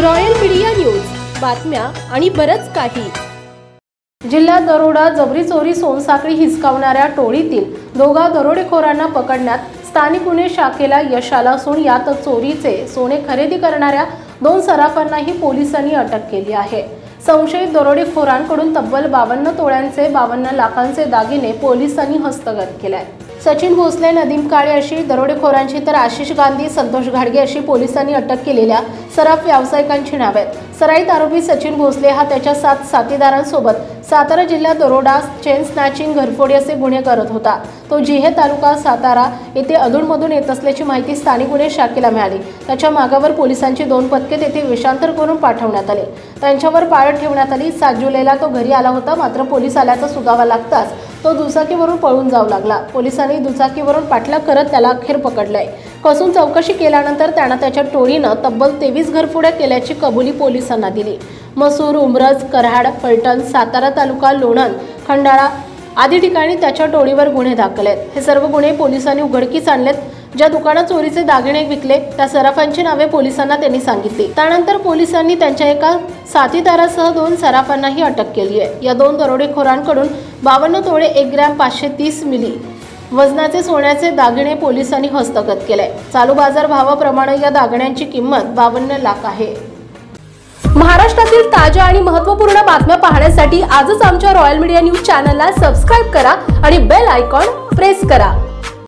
Royal media news, बातम्या आणि बरच काही। जिल्ह्यात दरोडा, जबरी चोरी, सोनसाखळी हिसकावणाऱ्या टोळीतील दोघा दरोडेखोरांना पकडण्यात स्थानिक गुन्हे शाखेला यश आलं असून यात चोरीचे सोने खरेदी करणाऱ्या 2 सराफांनाही पोलिसांनी अटक केली आहे। संशयित दरोडेखोरांकडून तब्बल 52 तोळ्यांचे 52 लाखांचे दागिने पोलिसांनी हस्तगत केले। सचिन भोसले, नदीम काळे अशी दरोडेखोरांची तर आशिष गांधी, संतोष घाडगे अशी पोलिसांनी अटक केलेल्या सराफ व्यावसायिकांची नावे आहेत। सराईत आरोपी सचिन भोसले हा त्याच्या 7 साथीदारांसोबत सातारा जिल्ह्यात दरोडा, चेन स्नॅचिंग, घरफोडी असे गुन्हे करत होता। तो जिहे तालुका सातारा येथे अधूनमधून येत असल्याची माहिती स्थानिक गुन्हे शाखेला मिळाली। त्याच्या मागावर पोलिसांची 2 पथके तेथे वेषांतर करून पाठवण्यात आले। त्यांच्यावर पाळत ठेवण्यात आली। 7 जुलैला तो घरी आला होता, मात्र पोलीस आल्याचा सुगावा लागताच तो दुचाकीवरून पळून जाऊ लागला। पोलिसांनी दुचाकीवरून पाठलाग करत त्याला अखेर पकडले। कसून चौकशी केल्यानंतर त्याने त्याच्या टोळीने तब्बल 23 घरफोड्या केल्याची कबुली पोलिसांना दिली। मसूर, उमरज, कराड, फलटण, सातारा तालुका, लोणंद, खंडाळा आदी ठिकाणी त्याच्या टोळीवर गुन्हे दाखल आहेत। हे सर्व गुन्हे पोलिसांनी उघडकीस आणलेत। ज्या दुकानात चोरीचे दागिने विकले त्या सराफांची नावे पोलिसांना त्यांनी सांगितली। त्यानंतर पोलिसांनी त्यांच्या एका साथीदारासह 2 सराफांनाही अटक केली आहे। या 2 दरोडेखोरांकडून 52 तोळे 1 ग्रॅम 530 मिली वजनाचे सोन्याचे दागिने पोलिसांनी हस्तगत केले। चालू बाजार भावाप्रमाणे या दागिन्यांची किंमत 52 लाख आहे। महाराष्ट्रातील ताज्या आणि महत्त्वपूर्ण बातम्या पाहण्यासाठी आजच आमच्या रॉयल मीडिया न्यूज चॅनलला सबस्क्राइब करा आणि बेल आयकॉन प्रेस करा।